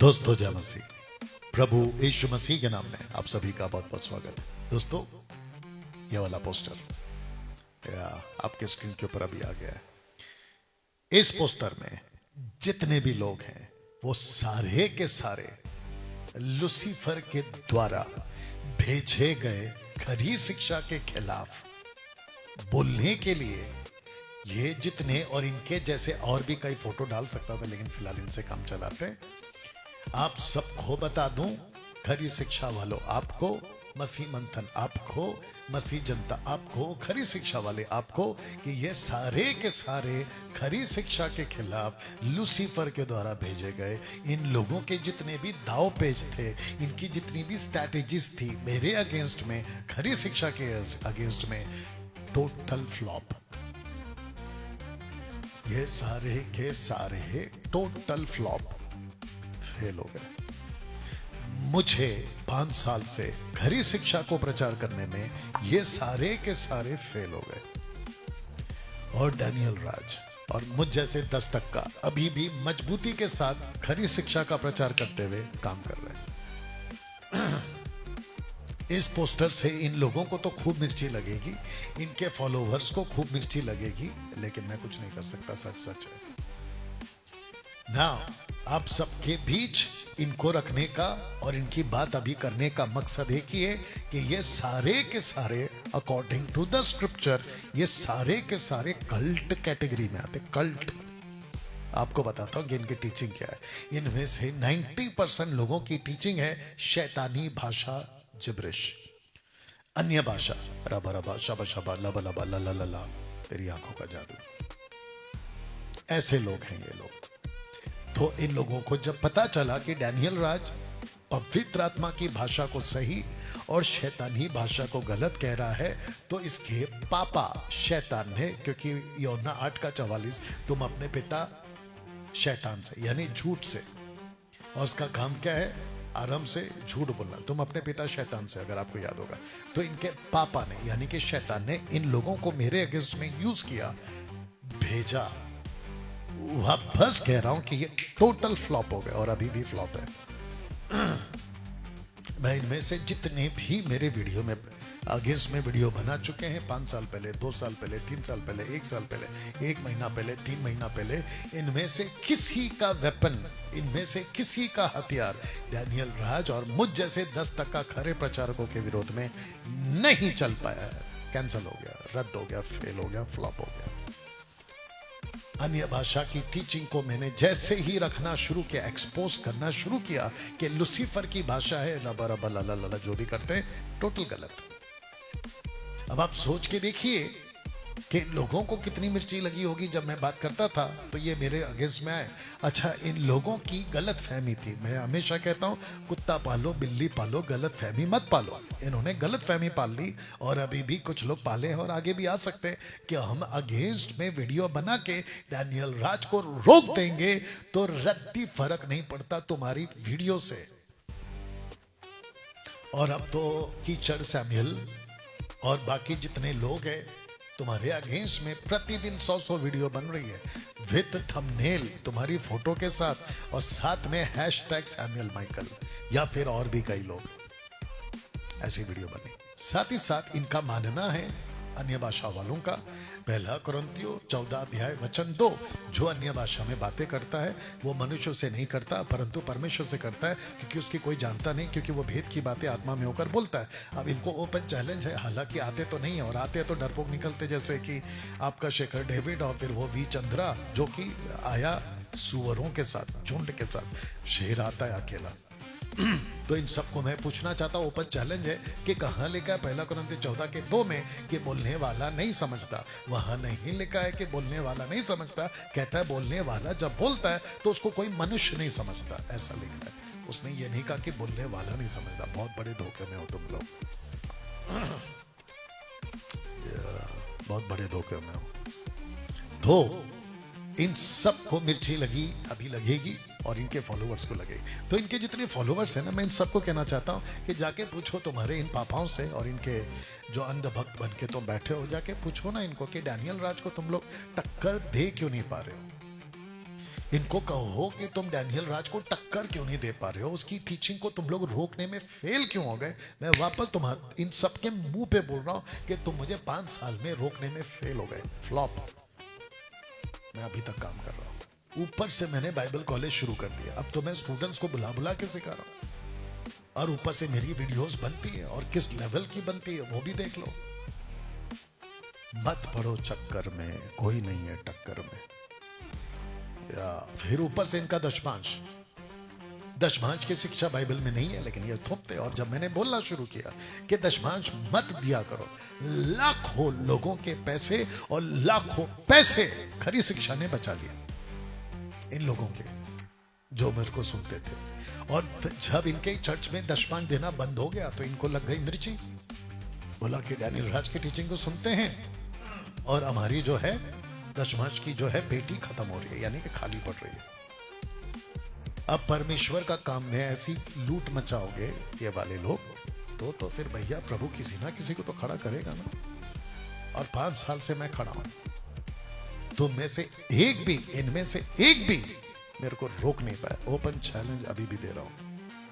दोस्तों जय मसीह, प्रभु यीशु मसीह के नाम में आप सभी का बहुत बहुत स्वागत है। दोस्तों ये वाला पोस्टर या आपके स्क्रीन के ऊपर अभी आ गया है। इस पोस्टर में जितने भी लोग हैं वो सारे के सारे लूसीफर के द्वारा भेजे गए खरी शिक्षा के खिलाफ बोलने के लिए ये जितने, और इनके जैसे और भी कई फोटो डाल सकता था लेकिन फिलहाल इनसे काम चलाते हैं। आप सबको बता दूं, खरी शिक्षा वालों आपको, मसीह मंथन आपको, मसीह जनता आपको, खरी शिक्षा वाले आपको, कि ये सारे के सारे खरी शिक्षा के खिलाफ लूसीफर के द्वारा भेजे गए इन लोगों के जितने भी दाव पेज थे, इनकी जितनी भी स्ट्रैटेजीज थी मेरे अगेंस्ट में, खरी शिक्षा के अगेंस्ट में, टोटल फ्लॉप। ये सारे के सारे टोटल फ्लॉप फेल हो गए। मुझे 5 साल से खरी शिक्षा को प्रचार करने में ये सारे के सारे फेल हो गए। और डैनियल राज और मुझ जैसे 10 टक्का अभी भी मजबूती के साथ खरी शिक्षा का प्रचार करते हुए काम कर रहे हैं। इस पोस्टर से इन लोगों को तो खूब मिर्ची लगेगी, इनके फॉलोवर्स को खूब मिर्ची लगेगी, लेकिन मैं कुछ नहीं कर सकता। सच सच है ना। आप सबके बीच इनको रखने का और इनकी बात अभी करने का मकसद एक ही है कि ये सारे के सारे अकॉर्डिंग टू द स्क्रिप्चर ये सारे के सारे कल्ट कैटेगरी में आते। कल्ट, आपको बताता हूं कि इनकी टीचिंग क्या है। इनमें से 90% लोगों की टीचिंग है शैतानी भाषा, जिब्रिश, अन्य भाषा, रबा रबा शबा शबा लबा लबा ला ला ला ला, तेरी आंखों का जादू। ऐसे लोग हैं ये लोग। तो इन लोगों को जब पता चला कि डैनियल राज पवित्र आत्मा की भाषा को सही और शैतानी भाषा को गलत कह रहा है, तो इसके पापा शैतान ने, क्योंकि यूहन्ना 8:44, तुम अपने पिता शैतान से यानी झूठ से, और उसका काम क्या है, आराम से झूठ बोलना, तुम अपने पिता शैतान से, अगर आपको याद होगा। तो इनके पापा ने यानी कि शैतान ने इन लोगों को मेरे अगेंस्ट में यूज किया, भेजा। वापस कह रहा हूं कि ये टोटल फ्लॉप हो गए और अभी भी फ्लॉप है। मैं इनमें से जितने भी मेरे वीडियो में अगेंस्ट में वीडियो बना चुके हैं, 5 साल पहले, 2 साल पहले, 3 साल पहले, 1 साल पहले, 1 महीना पहले, 3 महीना पहले, इनमें से किसी का वेपन, इनमें से किसी का हथियार डैनियल राज और मुझ जैसे 10 टक्का खरे प्रचारकों के विरोध में नहीं चल पाया है। कैंसिल हो गया, रद्द हो गया, फेल हो गया, फ्लॉप हो गया। अन्य भाषा की टीचिंग को मैंने जैसे ही रखना शुरू किया, एक्सपोज करना शुरू किया कि लूसीफर की भाषा है, लबा रबा ला ला ला, जो भी करते हैं टोटल गलत। अब आप सोच के देखिए कि लोगों को कितनी मिर्ची लगी होगी जब मैं बात करता था तो ये मेरे अगेंस्ट में आए। अच्छा, इन लोगों की गलत फहमी थी। मैं हमेशा कहता हूं, कुत्ता पालो बिल्ली पालो, गलत फहमी मत पालो। इन्होंने गलत फहमी पाल ली और अभी भी कुछ लोग पाले हैं और आगे भी आ सकते हैं कि हम अगेंस्ट में वीडियो बना के डैनियल राज को रोक देंगे तो रत्ती फर्क नहीं पड़ता तुम्हारी वीडियो से। और अब तो कीचड़ सैमुअल और बाकी जितने लोग हैं तुम्हारे अगेंस्ट में प्रतिदिन 100 वीडियो बन रही है विद थंबनेल, तुम्हारी फोटो के साथ, और साथ में हैशटैग सैमुअल माइकल या फिर और भी कई लोग, ऐसी वीडियो बनी। साथ ही साथ इनका मानना है अन्य भाषा वालों का, 1 कुरिन्थियों 14:2, जो अन्य भाषा में बातें करता है वो मनुष्यों से नहीं करता परंतु परमेश्वर से करता है, क्योंकि उसकी कोई जानता नहीं, क्योंकि वो भेद की बातें आत्मा में होकर बोलता है। अब इनको ओपन चैलेंज है, हालांकि आते तो नहीं है, और आते तो डरपोक निकलते, जैसे कि आपका शेखर डेविड और फिर वो वी चंद्रा, जो कि आया सुअरों के साथ, झुंड के साथ, शेर आता है अकेला। तो इन सबको मैं पूछना चाहता हूं, ओपन चैलेंज है कि कहां लिखा है 1 कुरिन्थियों 14:2 में कि बोलने वाला नहीं समझता? वहां नहीं लिखा है कि बोलने वाला नहीं समझता, कहता है बोलने वाला जब बोलता है तो उसको कोई मनुष्य नहीं समझता, ऐसा लिखा है। उसने ये नहीं कहा कि बोलने वाला नहीं समझता। बहुत बड़े धोखे में हो तुम लोग, बहुत बड़े धोखे में हो। तो इन सबको मिर्ची लगी, अभी लगेगी, और इनके फॉलोवर्स को लगेगी। तो इनके जितने फॉलोवर्स हैं ना, मैं इन सबको कहना चाहता हूं कि जाके पूछो तुम्हारे इन पापाओं से, और इनके जो अंधभक्त बन के तुम बैठे हो, जाके पूछो ना इनको कि डैनियल राज को तुम लोग टक्कर दे क्यों नहीं पा रहे हो। इनको कहो कि तुम डैनियल राज को टक्कर क्यों नहीं दे पा रहे हो, उसकी टीचिंग को तुम लोग रोकने में फेल क्यों हो गए। मैं वापस तुम्हारे इन सबके मुंह पे बोल रहा हूं कि तुम मुझे 5 साल में रोकने में फेल हो गए, फ्लॉप। मैं अभी तक काम कर रहा हूं। ऊपर से मैंने बाइबल कॉलेज शुरू कर दिया, अब तो मैं स्टूडेंट्स को बुला बुला के सिखा रहा हूं, और ऊपर से मेरी वीडियोस बनती है, और किस लेवल की बनती है वो भी देख लो। मत पड़ो चक्कर में, कोई नहीं है टक्कर में। या फिर ऊपर से इनका दशमांश की शिक्षा बाइबल में नहीं है, लेकिन ये थोपते। और जब मैंने बोलना शुरू किया कि दशमांश मत दिया करो, लाखों लोगों के पैसे और लाखों पैसे खरी शिक्षा ने बचा लिया इन लोगों के, जो मेरे को सुनते थे। और जब इनके चर्च में दशमांश देना बंद हो गया तो इनको लग गई मिर्ची। बोला कि डैनियल राज की टीचिंग को सुनते हैं और हमारी जो है दशमांश की जो है पेटी खत्म हो रही है, यानी कि खाली पड़ रही है। अब परमेश्वर का काम में ऐसी लूट मचाओगे ये वाले लोग, तो फिर भैया प्रभु किसी ना किसी को तो खड़ा करेगा ना। और 5 साल से मैं खड़ा हूं, तुम में से एक भी, इनमें से एक भी मेरे को रोक नहीं पाया। ओपन चैलेंज अभी भी दे रहा हूं,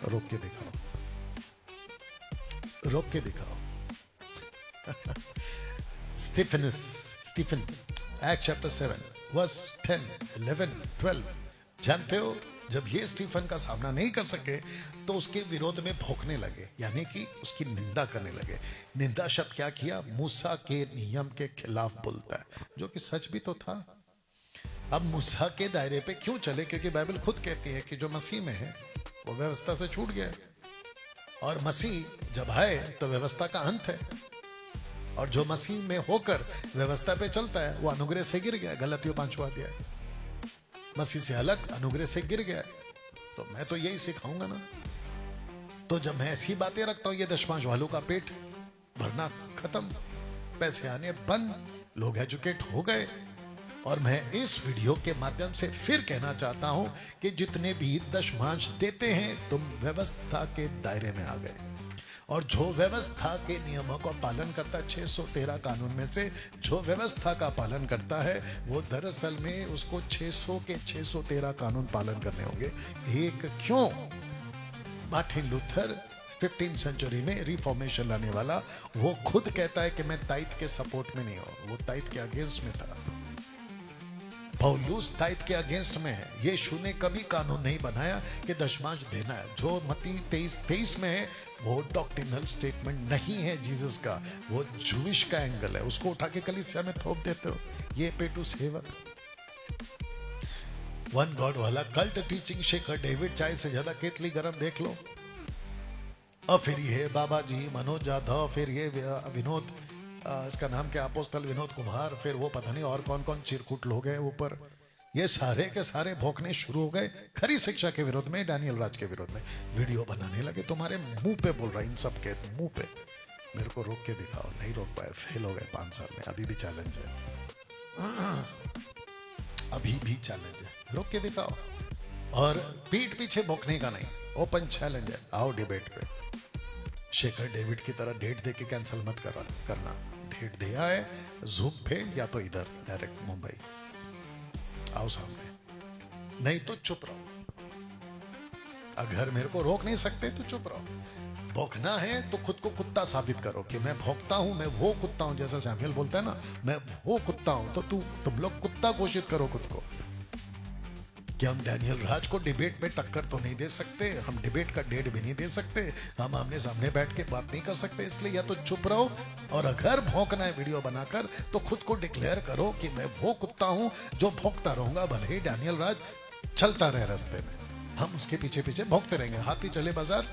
रोक के दिखाओ, रोक के दिखाओ। Stephen act chapter 7 verse 10, 11, 12। जानते हो, जब ये स्टीफन का सामना नहीं कर सके तो उसके विरोध में भौंकने लगे, यानी कि उसकी निंदा करने लगे। निंदा शब्द क्या किया? मूसा के नियम के खिलाफ बोलता है, जो कि सच भी तो था। अब मूसा के दायरे पे क्यों चले? क्योंकि बाइबल खुद कहती है कि जो मसीह में है वो व्यवस्था से छूट गया, और मसीह जब आए तो व्यवस्था का अंत है, और जो मसीह में होकर व्यवस्था पे चलता है वो अनुग्रह से गिर गया। गलतियों 5वां अध्याय, मसीह से अलग अनुग्रह से गिर गया। तो मैं तो यही सिखाऊंगा ना। तो जब मैं ऐसी बातें रखता हूं, ये दशमांश वालों का पेट भरना खत्म, पैसे आने बंद, लोग एजुकेट हो गए। और मैं इस वीडियो के माध्यम से फिर कहना चाहता हूं कि जितने भी दशमांश देते हैं तुम व्यवस्था के दायरे में आ गए, और जो व्यवस्था के नियमों का पालन करता है, 613 कानून में से जो व्यवस्था का पालन करता है वो दरअसल में उसको 600 के 613 कानून पालन करने होंगे। एक क्यों? मार्टिन लूथर 15th सेंचुरी में रिफॉर्मेशन लाने वाला, वो खुद कहता है कि मैं ताइथ के सपोर्ट में नहीं हूं, वो ताइथ के अगेंस्ट में था। पौलुस ताइथ के अगेंस्ट में है। यीशु ने कभी कानून नहीं बनाया कि दशमांश देना है। जो मत्ती 23 में है वो डॉक्ट्रिनल स्टेटमेंट नहीं है जीसस का, वो जूविश का एंगल है, उसको उठा के कलीसिया में थोप देते हो। ये पेटू सेवक वन गॉड वाला कल्ट टीचिंग शेखर डेविड चाय से ज्यादा केतली गरम देख लो। और फिर ये बाबा जी मनोज जाधव, फिर ये विनोद, इसका नाम क्या, अपोस्तल विनोद कुमार, फिर वो पता नहीं और कौन कौन चिरकुट लोग हैं ऊपर, ये सारे के सारे भौंकने शुरू हो गए खरी शिक्षा के विरोध में, डैनियल राज के विरोध में। वीडियो बनाने लगे, तुम्हारे मुंह पे बोल रहा, इन सब के मुंह पे। मेरे को रोक के दिखाओ, नहीं रोक पाए, फेल हो गए 5 साल में। अभी भी चैलेंज है, अभी भी चैलेंज है, रोक के दिखाओ। और पीठ पीछे भौंकने का नहीं, ओपन चैलेंज है। आओ डिबेट पे, शेखर डेविड की तरह डेट दे के कैंसिल मत करना। डेट दिया है जूम पे या तो इधर डायरेक्ट मुंबई, आओ सामने, नहीं तो चुप रहो। अगर मेरे को रोक नहीं सकते तो चुप रहो। भौंकना है तो खुद को कुत्ता साबित करो कि मैं भौंकता हूं, मैं वो कुत्ता हूं, जैसा सैमुअल बोलता है ना, मैं वो कुत्ता हूं। तो तुम लोग कुत्ता घोषित करो खुद को कि हम डैनियल राज को डिबेट में टक्कर तो नहीं दे सकते, हम डिबेट का डेट भी नहीं दे सकते, हम आमने सामने बैठ के बात नहीं कर सकते। इसलिए या तो चुप रहो, और अगर भौंकना है वीडियो बनाकर तो खुद को डिक्लेयर करो कि मैं वो कुत्ता हूं जो भौंकता रहूंगा, भले ही डैनियल राज चलता रहे रास्ते में, हम उसके पीछे पीछे भौंकते रहेंगे। हाथी चले बाजार,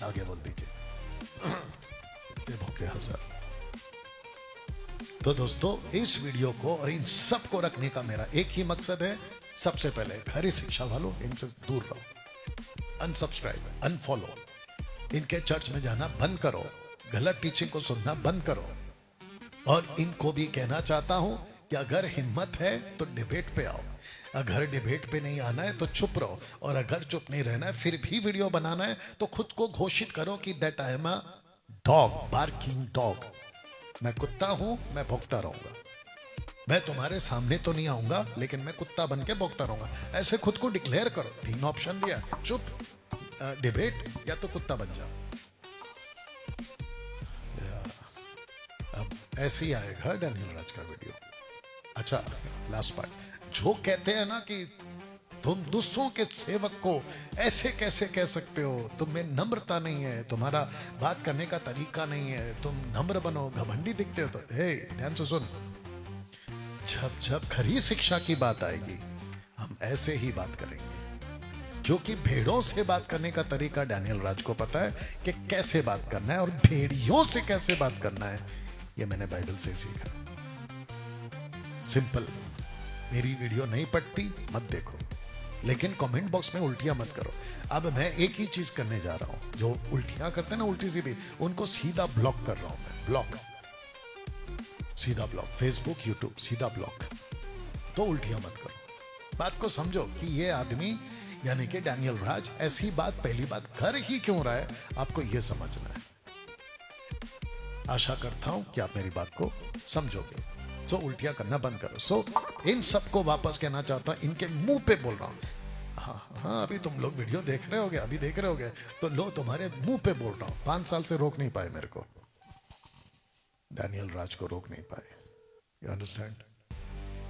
आगे बोल दीजिए, भौंके हजार। तो दोस्तों, इस वीडियो को और इन सब को रखने का मेरा एक ही मकसद है। सबसे पहले खरी शिक्षा वालों, इनसे दूर रहो, अनसब्सक्राइब, अनफॉलो, इनके चर्च में जाना बंद करो, गलत टीचिंग को सुनना बंद करो। और इनको भी कहना चाहता हूं कि अगर हिम्मत है तो डिबेट पे आओ, अगर डिबेट पे नहीं आना है तो चुप रहो, और अगर चुप नहीं रहना है फिर भी वीडियो बनाना है तो खुद को घोषित करो कि that I am a dog, barking dog, मैं कुत्ता हूं, मैं भौंकता रहूंगा। मैं तुम्हारे सामने तो नहीं आऊंगा, लेकिन मैं कुत्ता बन के भौंकता रहूंगा। ऐसे खुद को डिक्लेयर करो। 3 ऑप्शन दिया, चुप, डिबेट, या तो कुत्ता बन जाओ। अब ऐसे ही आएगा डैनियल राज का वीडियो। अच्छा, लास्ट पार्ट। जो कहते हैं ना कि तुम दूसरों के सेवक को ऐसे कैसे कह सकते हो, तुम में नम्रता नहीं है, तुम्हारा बात करने का तरीका नहीं है, तुम नम्र बनो, घमंडी दिखते हो। तो हे, ध्यान से सुन, जब जब खरी शिक्षा की बात आएगी हम ऐसे ही बात करेंगे, क्योंकि भेड़ों से बात करने का तरीका डैनियल राज को पता है कि कैसे बात करना है, और भेड़ियों से कैसे बात करना है ये मैंने बाइबल से सीखा। सिंपल। मेरी वीडियो नहीं पटती मत देखो, लेकिन कमेंट बॉक्स में उल्टियां मत करो। अब मैं एक ही चीज करने जा रहा हूं, जो उल्टियां करते हैं ना उल्टी सीधी, उनको सीधा ब्लॉक कर रहा हूं मैं। ब्लॉक, सीधा ब्लॉक, फेसबुक यूट्यूब सीधा ब्लॉक। तो उल्टियां मत करो, बात को समझो कि ये आदमी यानी कि डैनियल राज ऐसी बात पहली बात कर ही क्यों रहा है, आपको यह समझना है। आशा करता हूं कि आप मेरी बात को समझोगे। सो उल्टियां करना बंद करो। सो इन सबको वापस कहना चाहता हूं, इनके मुंह पे बोल रहा हूं। हाँ, अभी तुम लोग वीडियो देख रहे होगे, अभी देख रहे होगे, तो लो तुम्हारे मुंह पे बोल रहा हूं। 5 साल से रोक नहीं पाए मेरे को, डैनियल राज को रोक नहीं पाए। You understand?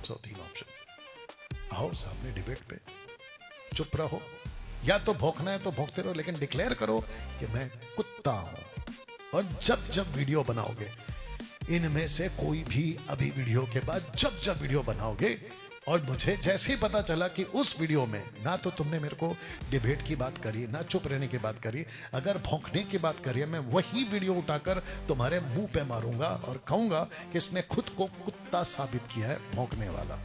So 3 option. आओ सामने डिबेट पे, चुप रहो, या तो भौंकना है तो भौंकते रहो, लेकिन डिक्लेयर करो कि मैं कुत्ता हूं। और जब जब वीडियो बनाओगे, इनमें से कोई भी अभी वीडियो के बाद जब जब वीडियो बनाओगे, और मुझे जैसे ही पता चला कि उस वीडियो में ना तो तुमने मेरे को डिबेट की बात करी, ना चुप रहने की बात करी, अगर भौंकने की बात करी है, मैं वही वीडियो उठाकर तुम्हारे मुंह पे मारूंगा और कहूंगा कि इसने खुद को कुत्ता साबित किया है, भौंकने वाला,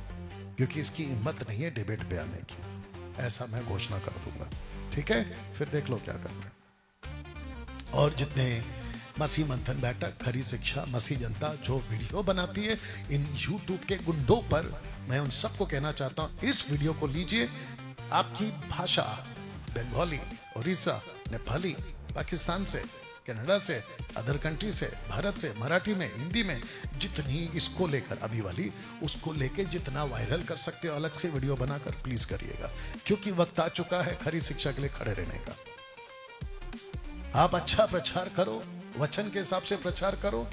क्योंकि इसकी हिम्मत नहीं है डिबेट पे आने की। ऐसा मैं घोषणा कर दूंगा। ठीक है, फिर देख लो क्या करना है। और जितने मसीह मंथन बैठक, खरी शिक्षा, मसीह जनता जो वीडियो बनाती है इन यूट्यूब के गुंडों पर, मैं उन सबको कहना चाहता हूं, इस वीडियो को लीजिए। आपकी भाषा बंगाली, उड़ीसा, नेपाली, पाकिस्तान से, कनाडा से, अदर कंट्री से, भारत से, मराठी में, हिंदी में, जितनी इसको लेकर अभी वाली उसको लेके जितना वायरल कर सकते हो अलग से वीडियो बनाकर प्लीज करिएगा, क्योंकि वक्त आ चुका है खरी शिक्षा के लिए खड़े रहने का। आप अच्छा प्रचार करो, वचन के हिसाब से प्रचार करो,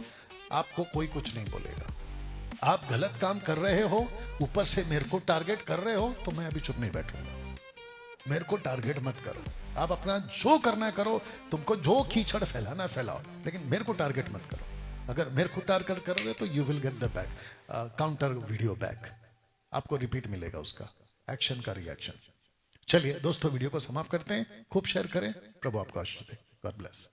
आपको कोई कुछ नहीं बोलेगा। आप गलत काम कर रहे हो, ऊपर से मेरे को टारगेट कर रहे हो, तो मैं अभी चुप नहीं बैठूंगा। मेरे को टारगेट मत करो, आप अपना जो करना है करो, तुमको जो कीचड़ फैलाना फैलाओ, लेकिन मेरे को टारगेट मत करो। अगर मेरे को टारगेट करोगे तो you will get the back, counter video back, आपको रिपीट मिलेगा उसका, एक्शन का रिएक्शन। चलिए दोस्तों, वीडियो को समाप्त करते हैं। खूब शेयर करें, प्रभु आपको आशीष दे। God bless.